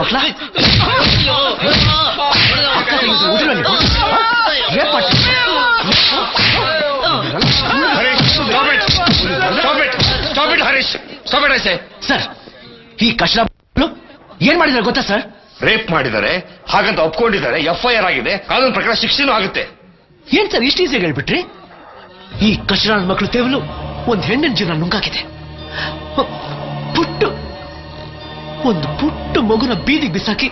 ಮಕ್ಕಳ ಸರ್, ಈ ಕಷ್ಟ ಏನ್ ಮಾಡಿದ್ದಾರೆ ಗೊತ್ತಾ ಸರ್? ರೇಪ್ ಮಾಡಿದ್ದಾರೆ, ಹಾಗಂತ ಒಪ್ಕೊಂಡಿದ್ದಾರೆ. FIR ಆಗಿದೆ, ಕಾನೂನು ಪ್ರಕಾರ ಶಿಕ್ಷೆನೂ ಆಗುತ್ತೆ. ಏನ್ ಸರ್ ಇಷ್ಟು ಈಸಿಯಾಗಿ ಹೇಳ್ಬಿಟ್ರಿ? ಈ ಕಚಡ ಮಕ್ಕಳು ಕೇವಲ ಒಂದ್ ಹೆಣ್ಣಿನ ಜೀವನ ನುಂಗಾಕಿದೆ. ಒಂದು ಪುಟ್ಟ ಮಗುನ ಬೀದಿಗೆ ಬಿಸಾಕಿ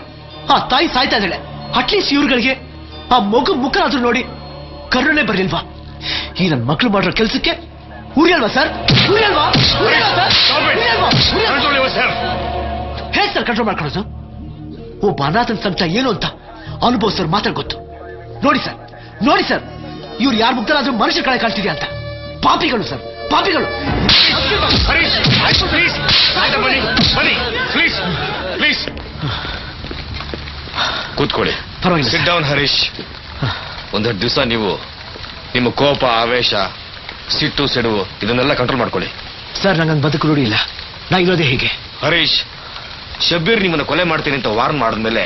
ಆ ತಾಯಿ ಸಾಯ್ತಾ ಇದ್ದಾಳೆ. ಅಟ್ಲೀಸ್ಟ್ ಇವ್ರುಗಳಿಗೆ ಆ ಮಗು ಮುಖ ಆದ್ರೂ ನೋಡಿ ಕರುಣೆ ಬರ್ಲಿಲ್ವಾ? ಈ ನನ್ನ ಮಕ್ಕಳು ಮಾಡಿರೋ ಕೆಲ್ಸಕ್ಕೆ ಉರಿಯಲ್ವಾ ಸರ್? ಹೇಗೆ ಸರ್ ಕಂಟ್ರೋಲ್ ಮಾಡ್ಕೊಳ್ಳೋದು? ಒಬ್ಬ ಅನಾಥನ ಸಂಕಟ ಏನು ಅಂತ ಅನುಭವಿಸೋರು ಮಾತ್ರ ಗೊತ್ತು. ನೋಡಿ ಸರ್, ಇವ್ರು ಯಾರ ಮುಗ್ಧರಾದ್ರೂ ಮನುಷ್ಯ ಕಳೆ ಕಾಣ್ತಿದ್ಯಾ ಅಂತ. ಪಾಪಿಗಳು ಸರ್, ಪಾಪಿಗಳು. ಕೂತ್ಕೊಳ್ಳಿ. ಪರವಾಗಿಲ್ಲ. Sit down Harish. ಒಂದೆರಡು ದಿವಸ ನೀವು ನಿಮ್ಮ ಕೋಪ, ಆವೇಶ, ಸಿಟ್ಟು, ಸೆಡುವು ಇದನ್ನೆಲ್ಲ ಕಂಟ್ರೋಲ್ ಮಾಡ್ಕೊಳ್ಳಿ. ಸರ್, ನಂಗೆ ಬದುಕು ರೂಢಿ ಇಲ್ಲ. ನಾ ಇರೋದೇ ಹೀಗೆ. ಹರೀಶ್, ಶಬ್ಬೀರ್ ನಿಮ್ಮನ್ನು ಕೊಲೆ ಮಾಡ್ತೀನಿ ಅಂತ ವಾರ್ನ್ ಮಾಡಿದ್ಮೇಲೆ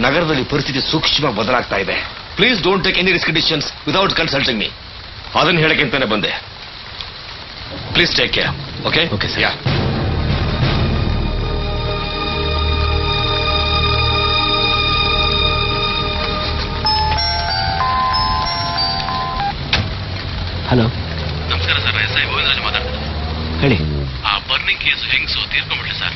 ನಗರದಲ್ಲಿ ಪರಿಸ್ಥಿತಿ ಸೂಕ್ಷ್ಮವಾಗಿ ಬದಲಾಗ್ತಾ ಇದೆ. Please don't take any risk decisions without consulting me. ಅದನ್ನು ಹೇಳಕ್ಕೆ ಅಂತಾನೆ ಬಂದೆ. Please take care. Okay? Okay sir. Yeah. Hello, ನಮಸ್ಕಾರ ಸರ್. SI ಗೋವಿಂದರಾಜ್ ಮಾತಾಡ್ತೀನಿ. ಹೇಳಿ. ಆ ಬರ್ನಿಂಗ್ ಕೇಸು ಹೆಂಗ್ಸು ತೀರ್ಕೊಂಡ್ಬಿಟ್ಲಿ ಸರ್.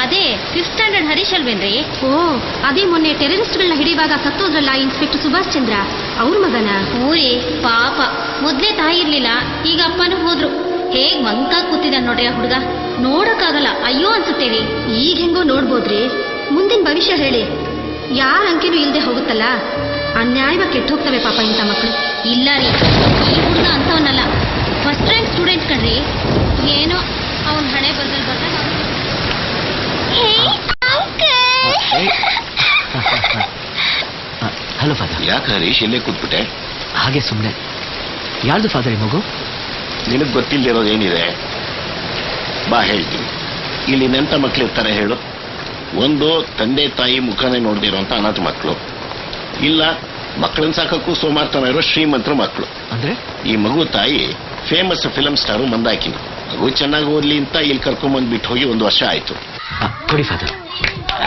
ಅದೇ 5th ಸ್ಟ್ಯಾಂಡರ್ಡ್ ಹರೀಶ್ ಅಲ್ವೇನ್ರಿ? ಓ, ಅದೇ ಮೊನ್ನೆ ಟೆರರಿಸ್ಟ್ಗಳನ್ನ ಹಿಡಿಯುವಾಗ ಸತ್ತೋದ್ರಲ್ಲ ಇನ್ಸ್ಪೆಕ್ಟರ್ ಸುಭಾಷ್ ಚಂದ್ರ, ಅವ್ರ ಮಗನ? ಊರಿ ಪಾಪ, ಮೊದ್ಲೇ ತಾಯಿ ಇರ್ಲಿಲ್ಲ, ಈಗ ಅಪ್ಪನೂ ಹೋದ್ರು. ಹೇಗ್ ಮಂಕಾಗ್ ಕೂತಿದ ನೋಡ್ರಿ ಆ ಹುಡುಗ. ನೋಡಕ್ಕಾಗಲ್ಲ, ಅಯ್ಯೋ ಅನ್ಸುತ್ತೇರಿ. ಈಗ ಹೆಂಗೋ ನೋಡ್ಬೋದ್ರಿ, ಮುಂದಿನ ಭವಿಷ್ಯ ಹೇಳಿ. ಯಾರ ಅಂಕೆನೂ ಇಲ್ದೆ ಹೋಗುತ್ತಲ್ಲ, ಅನ್ಯಾಯವಾಗಿ ಕೆಟ್ಟು ಹೋಗ್ತವೆ ಪಾಪ ಇಂಥ ಮಕ್ಕಳು. ಇಲ್ಲ ರೀ, ಈ ಹುಡುಗ ಅಂತವನ್ನಲ್ಲ, ಫಸ್ಟ್ ರ್ಯಾಂಕ್ ಸ್ಟೂಡೆಂಟ್ ಕಣ್ರಿ. ಏನೋ ಅವನ್ ಹಣೆ ಬರ್ದಲ್ಲಿ ಬರ್ದಾಗ. Hello father. ಯಾಕೆ ಹರೀಶ್ ಇಲ್ಲೇ ಕೂತ್ಬಿಟ್ಟೆ? ಹಾಗೆ ಸುಮ್ಮನೆ. ಯಾರ್ದು ಫಾದರ್ ಈ ಮಗು? ನಿನಗೆ ಗೊತ್ತಿಲ್ಲದಿರೋದೇನಿದೆ? ಬಾ ಹೇಳ್ತೀನಿ. ಇಲ್ಲಿ ನೆಂಟ ಮಕ್ಕಳಿರ್ತಾರೆ ಹೇಳು. ಒಂದು ತಂದೆ ತಾಯಿ ಮುಖನೇ ನೋಡ್ದಿರೋಂಥ ಅನಾಥ ಮಕ್ಕಳು, ಇಲ್ಲ ಮಕ್ಕಳನ್ನ ಸಾಕಕ್ಕೂ ಸೋಮಾರ್ತನ ಇರೋ ಶ್ರೀಮಂತರ ಮಕ್ಕಳು. ಅಂದ್ರೆ ಈ ಮಗು ತಾಯಿ ಫೇಮಸ್ ಫಿಲಂ ಸ್ಟಾರು ಮಂದಾಕಿನಿ. ಮಗು ಚೆನ್ನಾಗಿ ಓದ್ಲಿ ಅಂತ ಇಲ್ಲಿ ಕರ್ಕೊಂಬಂದು ಬಿಟ್ಟು ಹೋಗಿ 1 ವರ್ಷ ಆಯ್ತು. ಕೊಡಿ ಫಾದರ್.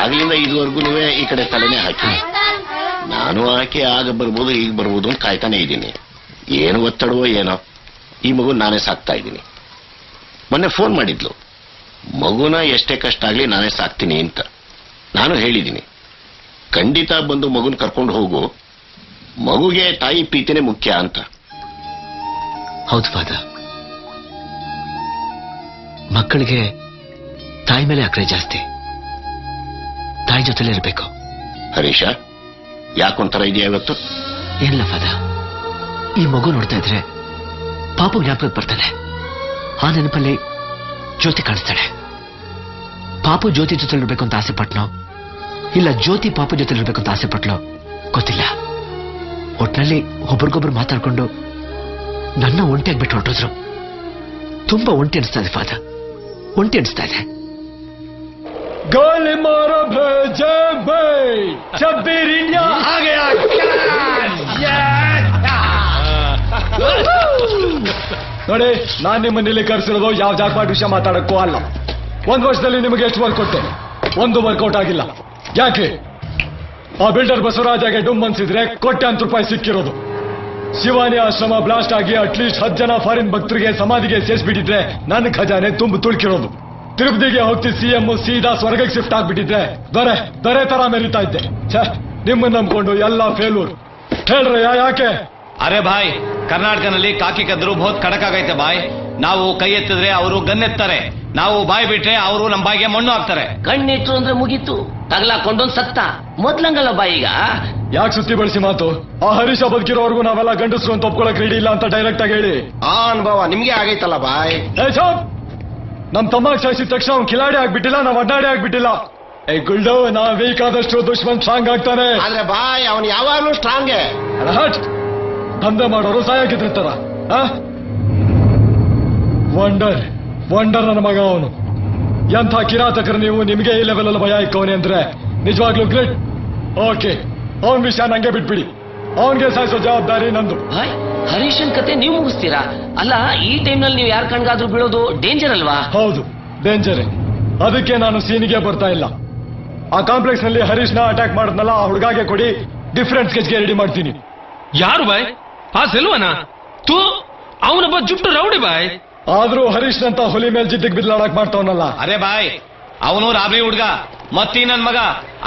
ಆಗ್ಲಿಂದ ಇದುವರೆಗೂ ಈ ಕಡೆ ತಲೆನೇ ಹಾಕಿ. ನಾನು ಆಕೆ ಆಗ ಬರ್ಬೋದು ಈಗ ಬರ್ಬೋದು ಅಂತ ಕಾಯ್ತಾನೆ ಇದ್ದೀನಿ. ಏನು ಒತ್ತಡವೋ ಏನೋ, ಈ ಮಗು ನಾನೇ ಸಾಕ್ತಾ ಇದ್ದೀನಿ. ಮೊನ್ನೆ ಫೋನ್ ಮಾಡಿದ್ಲು, ಮಗುನ ಎಷ್ಟೇ ಕಷ್ಟ ಆಗ್ಲಿ ನಾನೇ ಸಾಕ್ತೀನಿ ಅಂತ. ನಾನು ಹೇಳಿದ್ದೀನಿ, ಖಂಡಿತ ಬಂದು ಮಗುನ ಕರ್ಕೊಂಡು ಹೋಗು, ಮಗುಗೆ ತಾಯಿ ಪ್ರೀತಿನೇ ಮುಖ್ಯ ಅಂತ. ಹೌದು ಫಾದರ್, ಮಕ್ಕಳಿಗೆ ತಾಯಿ ಮೇಲೆ ಅಕ್ರೆ ಜಾಸ್ತಿ. ತಾಯಿ ಜೊತೆಲೇ ಇರಬೇಕು. ಹರೀಶ, ಯಾಕೊಂಥರ ಇದೆಯಾ ಇವತ್ತು? ಏನಿಲ್ಲ ಫಾದರ್, ಈ ಮಗು ನೋಡ್ತಾ ಇದ್ರೆ ಪಾಪು ಜ್ಞಾಪಕಕ್ಕೆ ಬರ್ತಾನೆ. ಆ ನೆನಪಲ್ಲಿ ಜ್ಯೋತಿ ಕಾಣಿಸ್ತಾಳೆ. ಪಾಪು ಜ್ಯೋತಿ ಜೊತೆಲಿರ್ಬೇಕು ಅಂತ ಆಸೆ ಪಟ್ನೋ, ಇಲ್ಲ ಜ್ಯೋತಿ ಪಾಪು ಜೊತೆಲಿರ್ಬೇಕು ಅಂತ ಆಸೆ ಪಟ್ಲೋ ಗೊತ್ತಿಲ್ಲ. ಒಟ್ನಲ್ಲಿ ಒಬ್ರಿಗೊಬ್ರು ಮಾತಾಡ್ಕೊಂಡು ನನ್ನ ಒಂಟಿಯಾಗಿ ಬಿಟ್ಟು ಹೊರಟೋದ್ರು. ತುಂಬಾ ಒಂಟಿ ಅನಿಸ್ತಾ ಇದೆ ಫಾದರ್, ಒಂಟಿ ಅನಿಸ್ತಾ ಇದೆ. ಗೋಲಿ ಮಾರೋ ಭೇಜೆ ಬೈ ಶಬ್ಬೀರ್ ಇಂಡಿಯಾ ಆ ಗಯಾ. ನೋಡಿ, ನಾನ್ ನಿಮ್ಮನ್ನಿಲ್ಲಿ ಕರೆಸಿರೋದು ಯಾವ ಜಾಕ್ಪಾಟ್ ವಿಷಯ ಮಾತಾಡಕ್ಕೂ ಅಲ್ಲ. 1 ವರ್ಷದಲ್ಲಿ ನಿಮಗೆ ಎಷ್ಟು ವರ್ಕ್ ಕೊಟ್ಟೆ? ಒಂದು ವರ್ಕೌಟ್ ಆಗಿಲ್ಲ. ಯಾಕೆ? ಆ ಬಿಲ್ಡರ್ ಬಸವರಾಜಗೆ ಡುಮ್ ಅನ್ಸಿದ್ರೆ ₹1,00,000 ಸಿಕ್ಕಿರೋದು. ಶಿವಾನಿ ಆಶ್ರಮ ಬ್ಲಾಸ್ಟ್ ಆಗಿ ಅಟ್ಲೀಸ್ಟ್ 10 ಜನ ಫಾರಿನ್ ಭಕ್ತರಿಗೆ ಸಮಾಧಿಗೆ ಸೇರಿಸ್ಬಿಟ್ಟಿದ್ರೆ ನನ್ನ ಖಜಾನೆ ತುಂಬ ತುಳ್ಕಿರೋದು. ತಿರುಪತಿಗೆ ಹೋಗ್ತಿದ್ದ CM ಸೀದಾ ಸ್ವರ್ಗಕ್ಕೆ ಶಿಫ್ಟ್ ಆಗ್ಬಿಟ್ಟಿದ್ರೆ ದೊರೆ ತರ ಮೆರಿತಾ ಇದ್ದೆ. ನಿಮ್ಮನ್ನ ನಂಬ್ಕೊಂಡು ಎಲ್ಲ ಫೇಲ್ಯೂರ್. ಹೇಳ್ರಯ್ಯ ಯಾಕೆ? ಅರೆ ಭಾಯ್, ಕರ್ನಾಟಕನಲ್ಲಿ ಕಾಕಿ ಕದ್ರು ಬಹುತ್ ಖಡಕ್ ಆಗೈತೆ ಬಾಯ್. ನಾವು ಕೈ ಎತ್ತಿದ್ರೆ ಅವರು ಗನ್ ಎತ್ತಾರೆ, ನಾವು ಬಾಯಿ ಬಿಟ್ರೆ ಅವರು ನಮ್ಮ ಬಾಯಿಗೆ ಮಣ್ಣು ಹಾಕ್ತಾರೆ. ಕಣ್ಣಿಟ್ರು ಅಂದ್ರೆ ಮುಗೀತು, ತಗಲಾಕೊಂಡೊಂದ್ ಸತ್ತ ಮೊದ್ಲಂಗಲ್ಲಪ್ಪ ಈಗ. ಯಾಕೆ ಸುತ್ತಿ ಬಳಸಿ ಮಾತು? ಆ ಹರೀಶ ಬದುಕಿರೋವರೆಗೂ ನಾವೆಲ್ಲ ಗಂಡಸ್ರು ಅಂತ ಒಪ್ಕೊಳಕ್ ರೆಡಿ ಇಲ್ಲ ಅಂತ ಡೈರೆಕ್ಟ್ ಆಗಿ ಹೇಳಿ. ಆ ಅನುಭವ ನಿಮ್ಗೆ ಆಗೈತಲ್ಲ ಬಾಯ್. ನಮ್ ತಮ್ಮ ಸಾಯಿಸಿದ ತಕ್ಷಣ ಅವ್ನು ಕಿಲಾಡಿ ಆಗ್ಬಿಟ್ಟಿಲ್ಲ, ನಾವ್ ಅಡ್ಡಾಡಿ ಆಗ್ಬಿಟ್ಟಿಲ್ಲ. ಗುಲ್ಡೋ ನಾ ವೀಕ್ ಆದಷ್ಟು ದುಶ್ಮನ್ ಸ್ಟ್ರಾಂಗ್ ಆಗ್ತಾನೆ. ಆದ್ರೆ ಬಾಯ್ ಅವನು ಯಾವಾಗ್ಲೂ ಸ್ಟ್ರಾಂಗ್. ದಂಧೆ ಮಾಡೋರು ಸಾಯಾಗಿದ್ರಿರ್ತಾರ. ವಂಡರ್ ನನ್ನ ಮಗ ಅವನು. ಎಂಥ ಕಿರಾತಕರು ನೀವು, ನಿಮಗೆ ಈ ಲೆವೆಲ್ ಅಲ್ಲಿ ಭಯ ಇಕ್ಕವನಿ ಅಂದ್ರೆ ನಿಜವಾಗ್ಲೂ ಗ್ರೇಟ್. ಓಕೆ, ಅವನ್ ವಿಷಯ ನಂಗೆ ಬಿಟ್ಬಿಡಿ. ಅವನ್ಗೆ ಸಾಯಿಸೋ ಜವಾಬ್ದಾರಿ ನಂದು. ಹರೀಶನ್ ಕತೆ ನೀವು ಮುಗಿಸ್ತೀರಾ? ಅಲ್ಲ, ಈ ಟೈಮ್ನಲ್ಲಿ ನೀವು ಯಾರ ಕಣ್ಗಾದ್ರೂ ಬೀಳೋದು ಡೇಂಜರ್ ಅಲ್ವಾ? ಹೌದು, ಡೇಂಜರ್. ಅದಕ್ಕೆ ನಾನು ಸೀನಿಗೆ ಬರ್ತಾ ಇಲ್ಲ. ಆ ಕಾಂಪ್ಲೆಕ್ಸ್ ನಲ್ಲಿ ಹರೀಶ್ನ ಅಟ್ಯಾಕ್ ಮಾಡಿದ್ನಲ್ಲ, ಆ ಹುಡುಗಾಗೆ ಕೊಡಿ, ಡಿಫರೆಂಟ್ ಸ್ಕೆಚ್ಗೆ ರೆಡಿ ಮಾಡ್ತೀನಿ. ಯಾರು ಬಾಯ್? ಆ ಸೆಲ್ವನ ತೂ ಅವನೊಬ್ಬ ಜುಟ್ಟು ರೌಡಿ ಬಾಯ್. ಆದ್ರೂ ಹರೀಶ್ನಂತ ಹುಲಿ ಮೇಲ್ ಜಿದ್ದಿಗೆ ಬಿದ್ಲಾಡಕ್ ಮಾಡ್ತಾವನಲ್ಲ. ಅರೆ ಬಾಯ್, ಅವನು ರಾಬರಿ ಹುಡ್ಗ, ಮತ್ತೀ ನನ್ ಮಗ.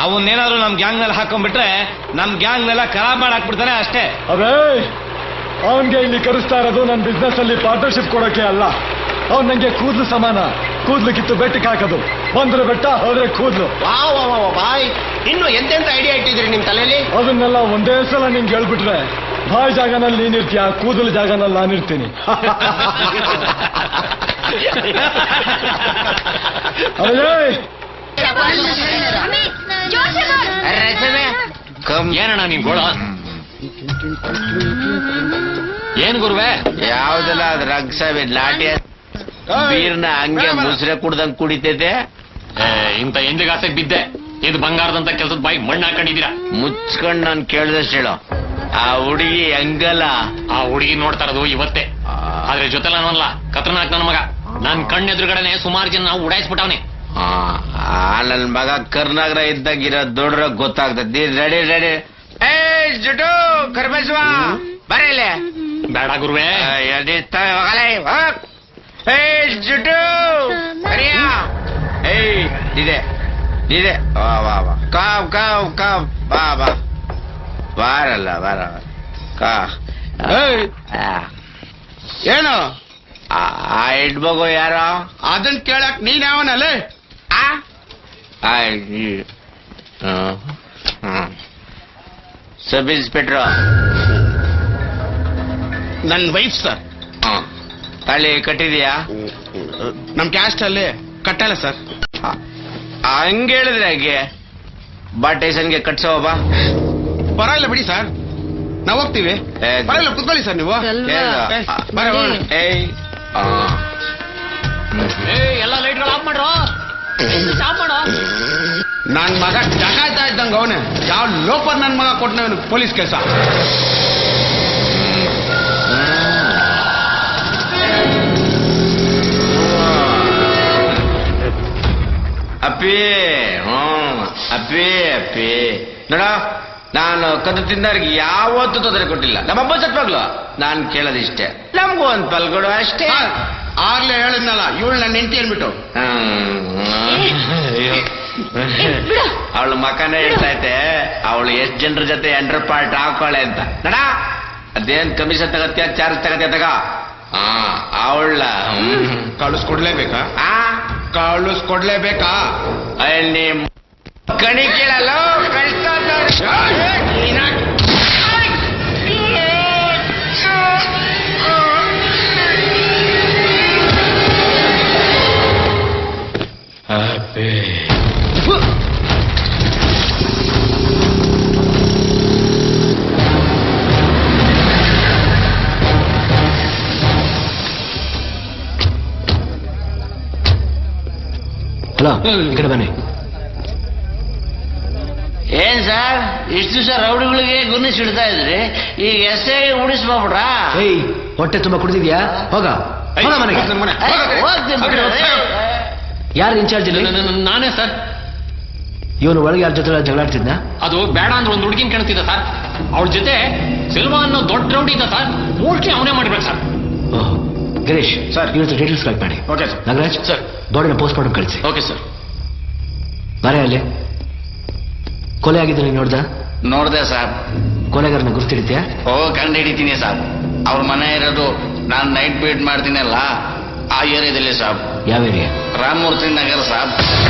ಅವನ್ನೇನಾದ್ರು ನಮ್ ಗ್ಯಾಂಗ್ ನಲ್ಲಿ ಹಾಕೊಂಡ್ಬಿಟ್ರೆ ನಮ್ ಗ್ಯಾಂಗ್ ನೆಲ್ಲ ಖರಾಬ್ ಮಾಡಾಕ್ಬಿಡ್ತಾನೆ ಅಷ್ಟೇ. ಅದೇ ಅವನ್ಗೆ ಇಲ್ಲಿ ಕರೆಸ್ತಾ ಇರೋದು ನನ್ನ ಬಿಸ್ನೆಸ್ ಅಲ್ಲಿ ಪಾರ್ಟ್ನರ್ಶಿಪ್ ಕೊಡೋಕೆ ಅಲ್ಲ. ಅವ್ನ್ ನಂಗೆ ಕೂದ್ಲು ಸಮಾನ. ಕೂದ್ಲು ಕಿತ್ತು ಬೆಟ್ಟಕ್ಕೆ ಹಾಕೋದು. ಬಂದ್ರೆ ಬೆಟ್ಟ, ಹೋದ್ರೆ ಕೂದ್ಲು. ಬಾಯ್, ಇನ್ನು ಎಂತೆಂತ ಐಡಿಯಾ ಇಟ್ಟಿದ್ರಿ ನಿಮ್ ತಲೆಯಲ್ಲಿ? ಅದನ್ನೆಲ್ಲ ಒಂದೇ ಸಲ ನಿಂಗೆ ಹೇಳ್ಬಿಟ್ರೆ, ಬಾಯ್ ಜಾಗನಲ್ಲಿ ನೀನಿರ್ತೀಯ, ಕೂದಲು ಜಾಗನಲ್ಲಿ ನಾನಿರ್ತೀನಿ. ಏನಣ್ಣ ನೀನ್ ಗೋಳ? ಏನ್ ಗುರುವೆ? ಯಾವ್ದಲ್ಲ ಅದ್ರ ರಗ್ಸವೆ ಲಾಟಿ ಬೀರ್ನ ಹಂಗೆ ಮುಸ್ರೆ ಕುಡ್ದಂಗ್ ಕುಡಿತೈತೆ. ಇಂತ ಎಂದಿಗಾಸಕ್ ಬಿದ್ದೆ. ಇದು ಬಂಗಾರದಂತ ಕೆಲ್ಸದ ಬಾಯಿ ಮಣ್ಣು ಹಾಕೊಂಡಿದ್ದೀರಾ. ಮುಚ್ಕೊಂಡ್ ನಾನ್ ಕೇಳ್ದಷ್ಟು ಹೇಳು. ಆ ಹುಡುಗಿ ಹಂಗಲ್ಲ. ಆ ಹುಡುಗಿ ನೋಡ್ತಾ ಇರೋದು ಇವತ್ತೇ. ಆದ್ರೆ ಜೊತೆಲ್ಲ ಅನ್ನಲ್ಲ, ಕತ್ರನಾಕ್ ನನ್ನ ಮಗ. ನನ್ ಕಣ್ಣೆದುರುಗಡೆನೆ ಸುಮಾರು ಜನ ನಾವು ಉಡಾಯಿಸ್ಬಿಟ್ಟವನೆ. ನನ್ ಮಗ ಕರ್ನಾಗರ ಇದ್ದಾಗಿರೋ ದೊಡ್ಡ ಗೊತ್ತಾಗ್ತದೆ. Ready ready. ಜುಟು ಕರ್ಮೇಶ್ವ ಬರೀಲೆ. ಬೇಡ ಗುರುವೆ. ಜುಟು ಇದೆ ಇದೆ. ವಾ ವಾ ವಾ. ಕಾವ್ ಕಾವ್ ಕಾವ್. ಬಾ ಬಾ ಬಾರಲ್ಲ ಬಾರ. ಕಾ ಏನು ಆ ಹೆಣ್ಮಗು ಯಾರೋ? ಅದನ್ ಕೇಳಕ್ ನೀನ್ ಯಾವನಲ್ಲೇ? Sub inspector. ನನ್ ವೈಫ್ ಸರ್. ತಾಳಿ ಕಟ್ಟಿದೀಯಾ? ನಮ್ ಕ್ಯಾಸ್ಟ್ ಅಲ್ಲಿ ಕಟ್ಟಲ್ಲ ಸರ್. ಹಂಗ ಹೇಳಿದ್ರೆ ಹಾಗೆ ಬಾ ಟೇಷನ್ಗೆ ಕಟ್ಸೋಬಾ. ಪರವಾಗಿಲ್ಲ ಬಿಡಿ ಸರ್, ನಾವ್ ಹೋಗ್ತೀವಿ. ಪರವಾಗಿಲ್ಲ, ಕುತ್ಕೊಳ್ಳಿ ಸರ್ ನೀವು. ಎಲ್ಲ ಲೈಟ್ಗಳು ಆಫ್ ಮಾಡ್ರೋ. ಸ್ಟಾಪ್ ಮಾಡೋ. ನನ್ ಮಗ ಜಗಾಯ್ತಾ ಇದ್ದಂಗ ಅವನೇ. ಯಾವ ಲೋಪರ್ ನನ್ ಮಗ ಕೊಟ್ಟನವನು ಪೊಲೀಸ್ ಕೆಲಸ. ಅಪ್ಪಿ ಅಪ್ಪಿ ಅಪ್ಪಿ ನೋಡ, ನಾನು ಕದ್ದು ತಿಂದವ್ರಿಗೆ ಯಾವತ್ತೂ ತೊಂದರೆ ಕೊಟ್ಟಿಲ್ಲ. ನಮ್ಮಬ್ಬ ಸತ್ವಾಗ್ಲು ನಾನ್ ಕೇಳೋದಿಷ್ಟೇ, ನಮಗೂ ಒಂದ್ ಪಲ್ಗೊಡು ಅಷ್ಟೇ. ಆಗ್ಲೇ ಹೇಳಿದ್ನಲ್ಲ, ಇವಳು ನನ್ನ ಹೆಂಡತಿ ಅನ್ಬಿಟ್ಟು. ಅವಳು ಮಕನೇ ಹೇಳ್ತಾ ಐತೆ, ಅವಳು ಎಷ್ಟ್ ಜನರ ಜೊತೆ ಎಂಟರ್ ಪಾರ್ಟ್ ಹಾಕೊಳ್ಳೆ ಅಂತ. ನಡ ಅದೇನ್ ಕಮಿಷನ್ ತಗತ್ಯ, ಚಾರ್ಜ್ ತಗತ್ಯ ತಗ. ಅವಳ ಕಳಿಸ್ಕೊಡ್ಲೇಬೇಕಾ? ಕಳಿಸ್ಕೊಡ್ಲೇಬೇಕಾ? ಅಲ್ಲಿ ಕಣಿ ಕೇಳಲ್ಲ ಕಳಿಸ್ತಾ. ಹಲೋ, ಈ ಕಡೆ ಬನ್ನಿ. ಏನ್ ಸರ್, ಇಷ್ಟು ದಿವಸ ರೌಡಿಗಳಿಗೆ ಗುಣಿಸಿಡ್ತಾ ಇದ್ರಿ, ಈಗ ಎಷ್ಟೇ ಉಳಿಸ್ಬೋಬಿಡ್ರ? ಹೊಟ್ಟೆ ತುಂಬಾ ಕುಡಿದಿದ್ಯಾ? ಹೋಗ ಮನೆಗೆ. ಯಾರು ಇನ್ಚಾರ್ಜ್ ಇಲ್ಲಿ? ನಾನೇ ಸರ್. ಇವನು ಒಳಗೆ ಯಾರ ಜೊತೆ ಜಗಳಾಡ್ತಿದ್ನ? ಅದು ಬೇಡ ಅಂದ್ರೆ ಒಂದು ಹುಡುಗಿನ ಕಾಣ್ತಿದ್ದ ಸರ್. ಅವಳ ಜೊತೆ ಸಿಲ್ವಾ ಅನ್ನೋ ದೊಡ್ಡ ರೌಡಿ ಇದ್ದ ಸರ್. ಪೂರ್ತಿ ಅವನೇ ಮಾಡ್ಬೇಕು ಸರ್. ಗಿರೀಶ್ ಸರ್, ಇವತ್ತು ಡೀಟೇಲ್ಸ್ ಕಲೆಕ್ಟ್ ಮಾಡಿ. Okay sir. ನಾಗರಾಜ್ ಸರ್, ಬಾಡಿನ ಪೋಸ್ಟ್ ಮಾರ್ಟಮ್ ಕಳಿಸಿ. Okay sir. ಬಾರೆ ಅಲ್ಲಿ ಕೊಲೆ ಆಗಿದ್ದು ನೋಡ್ದ? ನೋಡ್ದೆ ಸರ್. ಕೊಲೆಗಾರನ ಗುರ್ತಿಡಿದ್ಯಾ? ಕಂಡು ಹಿಡಿತೀನಿ ಸರ್. ಅವ್ರ ಮನೆ ಇರೋದು ನಾನು ನೈಟ್ ಬೀಟ್ ಮಾಡ್ತೀನಲ್ಲ, ಆ ಏರಿಯಾದಲ್ಲಿ ಸಾಬ್. ಯಾವ ಏರಿಯಾ? ರಾಮಮೂರ್ತಿ ನಗರ ಸಾಬ್.